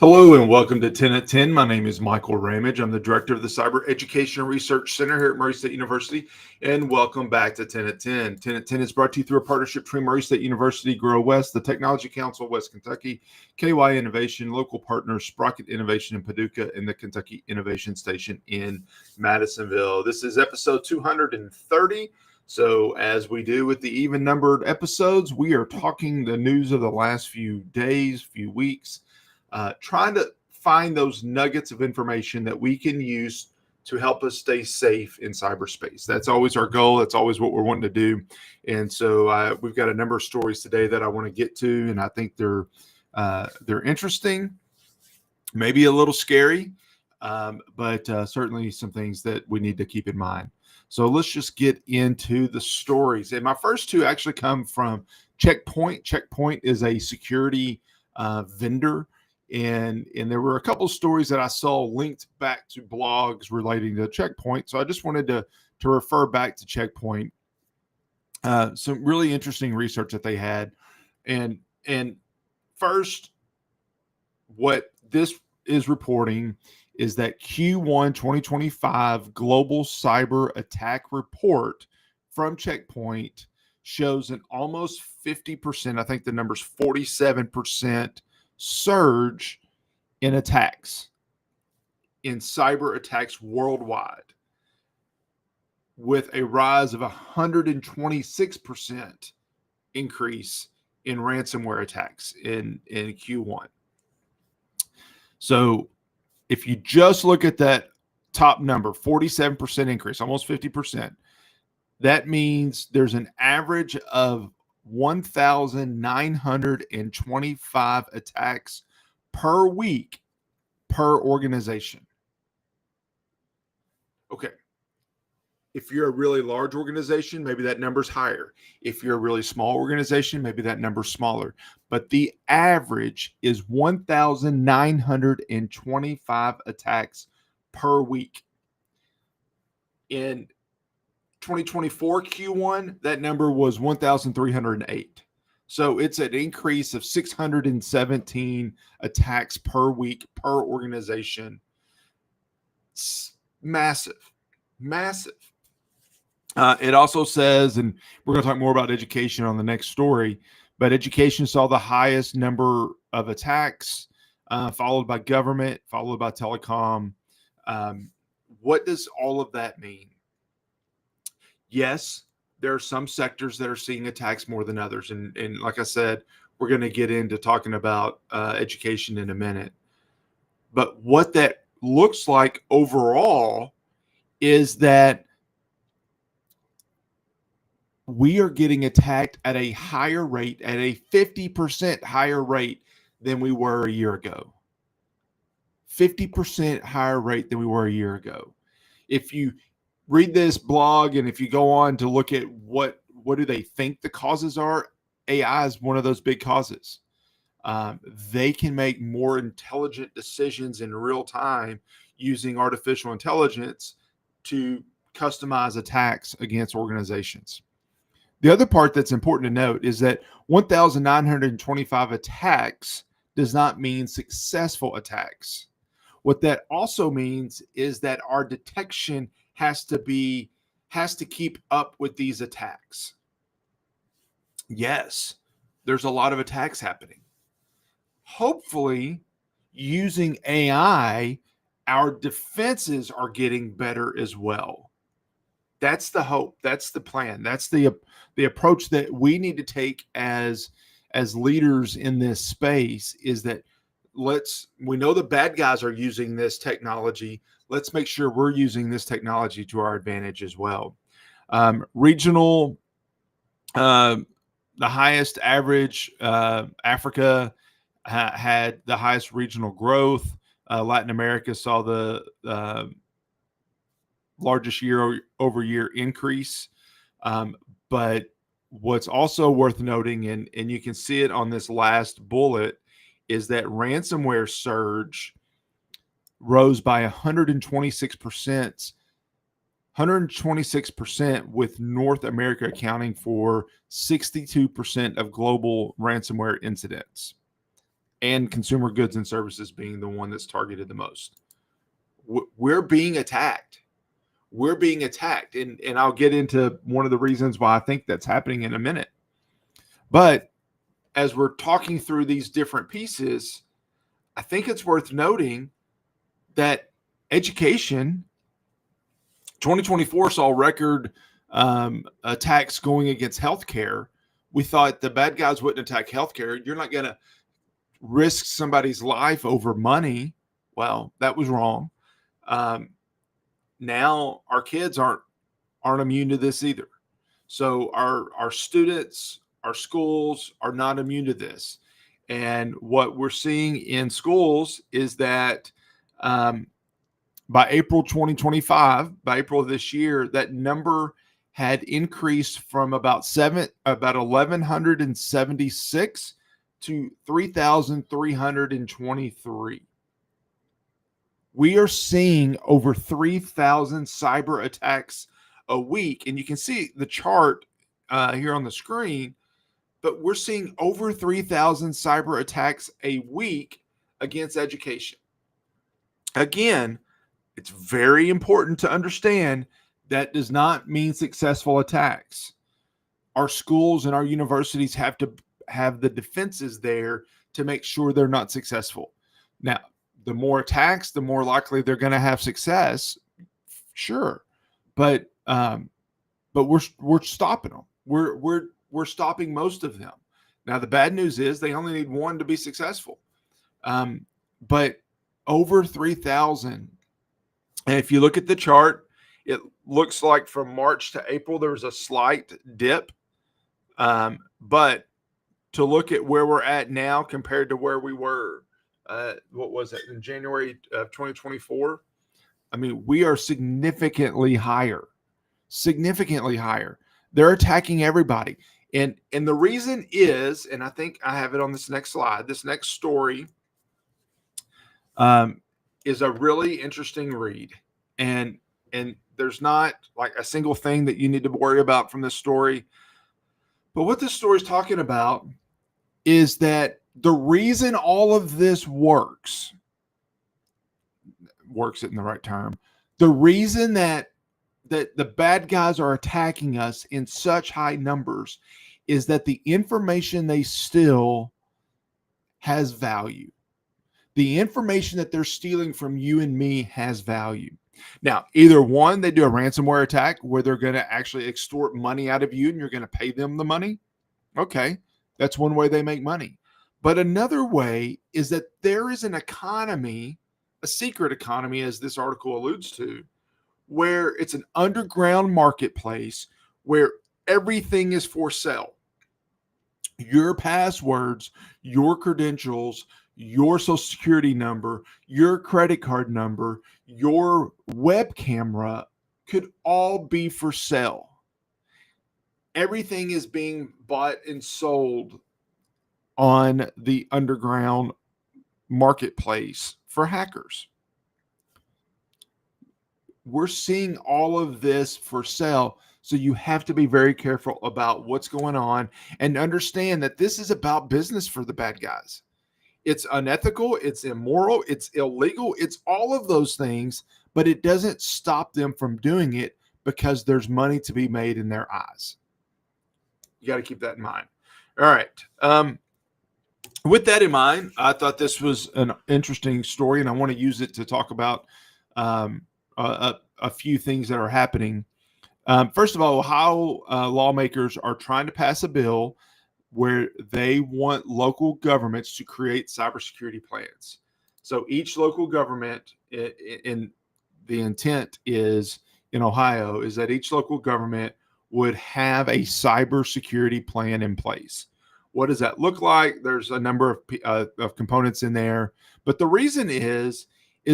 Hello and welcome to 10 at 10. My name is Michael Ramage. I'm the director of the Cyber Education and Research Center here at Murray State University. And welcome back to 10 at 10. 10 at 10 is brought to you through a partnership between Murray State University, Grow West, the Technology Council of West Kentucky, KY Innovation, local partners, Sprocket Innovation in Paducah, and the Kentucky Innovation Station in Madisonville. This is episode 230. So as we do with the even numbered episodes, we are talking the news of the last few days, few weeks, trying to find those nuggets of information that we can use to help us stay safe in cyberspace. That's always our goal. That's always what we're wanting to do. And so we've got a number of stories today that I want to get to, and I think they're interesting, maybe a little scary, but certainly some things that we need to keep in mind. So let's just get into the stories. And my first two actually come from Checkpoint. Checkpoint is a security vendor. And there were a couple of stories that I saw linked back to blogs relating to Checkpoint. So I just wanted to refer back to Checkpoint. Some really interesting research that they had. And first, what this is reporting is that Q1 2025 Global Cyber Attack Report from Checkpoint shows an almost 50%, I think the number's 47%, surge in attacks, in cyber attacks worldwide, with a rise of 126% increase in ransomware attacks in Q1. So if you just look at that top number, 47% increase, almost 50%, that means there's an average of 1,925 attacks per week per organization. Okay. If you're a really large organization, maybe that number's higher. If you're a really small organization, maybe that number's smaller. But the average is 1,925 attacks per week. In 2024 Q1, that number was 1,308. So it's an increase of 617 attacks per week per organization. It's massive. It also says, and we're going to talk more about education on the next story, but education saw the highest number of attacks, followed by government, followed by telecom. What does all of that mean? Yes, there are some sectors that are seeing attacks more than others. And like I said, we're going to get into talking about education in a minute. But what that looks like overall is that we are getting attacked at a higher rate, at a 50% higher rate than we were a year ago. 50% higher rate than we were a year ago. If you read this blog and if you go on to look at what do they think the causes are, AI is one of those big causes. They can make more intelligent decisions in real time using artificial intelligence to customize attacks against organizations. The other part that's important to note is that 1,925 attacks does not mean successful attacks. What that also means is that our detection has to keep up with these attacks. Yes, there's a lot of attacks happening. Hopefully, using AI, our defenses are getting better as well. That's the hope. That's the plan. That's the approach that we need to take as leaders in this space, is that we know the bad guys are using this technology. Let's make sure we're using this technology to our advantage as well. Regional, the highest average, Africa had the highest regional growth. Latin America saw the largest year-over-year increase. But what's also worth noting, and you can see it on this last bullet, is that ransomware surge rose by 126%, with North America accounting for 62% of global ransomware incidents. and consumer goods and services being the one that's targeted the most. We're being attacked. We're being attacked. And I'll get into one of the reasons why I think that's happening in a minute. But as we're talking through these different pieces, I think it's worth noting that education 2024 saw record attacks going against healthcare. We thought the bad guys wouldn't attack healthcare. You're not going to risk somebody's life over money. Well, that was wrong. Now our kids aren't immune to this either. So our students, our schools are not immune to this. And what we're seeing in schools is that by April 2025, by April of this year, that number had increased from about 1,176 to 3,323. We are seeing over 3,000 cyber attacks a week. And you can see the chart here on the screen, but we're seeing over 3,000 cyber attacks a week against education. Again, it's very important to understand that does not mean successful attacks. Our schools and our universities have to have the defenses there to make sure they're not successful. Now, the more attacks, the more likely they're going to have success. Sure. But we're stopping them. We're stopping most of them. Now, the bad news is they only need one to be successful. But over 3,000. And if you look at the chart, it looks like from March to April, there was a slight dip. But to look at where we're at now compared to where we were, what was it, in January of 2024? I mean, we are significantly higher. They're attacking everybody. And the reason is, and I think I have it on this next slide, this next story is a really interesting read. And there's not like a single thing that you need to worry about from this story. But what this story is talking about is that the reason all of this works isn't the right term. The reason that the bad guys are attacking us in such high numbers is that the information they steal has value. The information that they're stealing from you and me has value. Now, either one, they do a ransomware attack where they're going to actually extort money out of you and you're going to pay them the money. Okay, that's one way they make money. But another way is that there is an economy, a secret economy, as this article alludes to, where it's an underground marketplace where everything is for sale. Your passwords, your credentials, your social security number, your credit card number, your web camera could all be for sale. Everything is being bought and sold on the underground marketplace for hackers. We're seeing all of this for sale. So you have to be very careful about what's going on and understand that this is about business for the bad guys. It's unethical, it's immoral, it's illegal, it's all of those things, but it doesn't stop them from doing it because there's money to be made in their eyes. You got to keep that in mind. All right. With that in mind, I thought this was an interesting story, and I want to use it to talk about a few things that are happening. First of all, how lawmakers are trying to pass a bill where they want local governments to create cybersecurity plans. So each local government, in the intent is in Ohio, is that each local government would have a cybersecurity plan in place. What does that look like? There's a number of components in there, but the reason is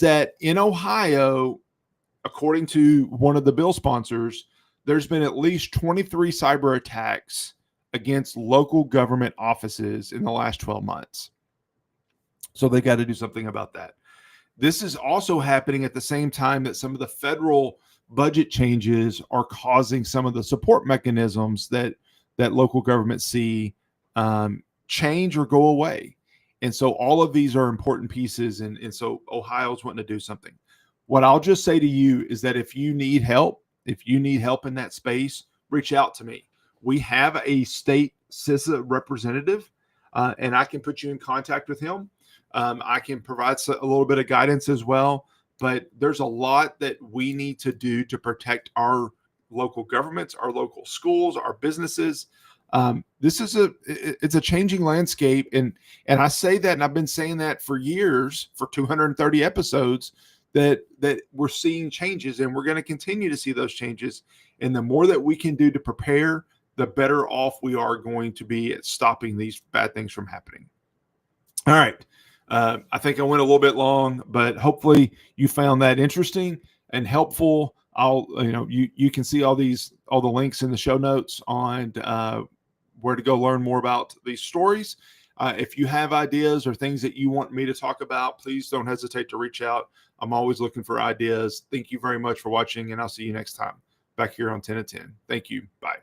that in Ohio, according to one of the bill sponsors, there's been at least 23 cyber attacks against local government offices in the last 12 months. So they got to do something about that. This is also happening at the same time that some of the federal budget changes are causing some of the support mechanisms that local governments see change or go away. And so all of these are important pieces. And so Ohio's wanting to do something. What I'll just say to you is that if you need help in that space, reach out to me. We have a state CISA representative, and I can put you in contact with him. I can provide a little bit of guidance as well, but there's a lot that we need to do to protect our local governments, our local schools, our businesses. It's a changing landscape, and I say that, and I've been saying that for years, for 230 episodes, that we're seeing changes, and we're going to continue to see those changes. And the more that we can do to prepare, the better off we are going to be at stopping these bad things from happening. All right. I think I went a little bit long, but hopefully you found that interesting and helpful. You can see all the links in the show notes on where to go learn more about these stories. If you have ideas or things that you want me to talk about, please don't hesitate to reach out. I'm always looking for ideas. Thank you very much for watching, and I'll see you next time back here on 10 at 10. Thank you. Bye.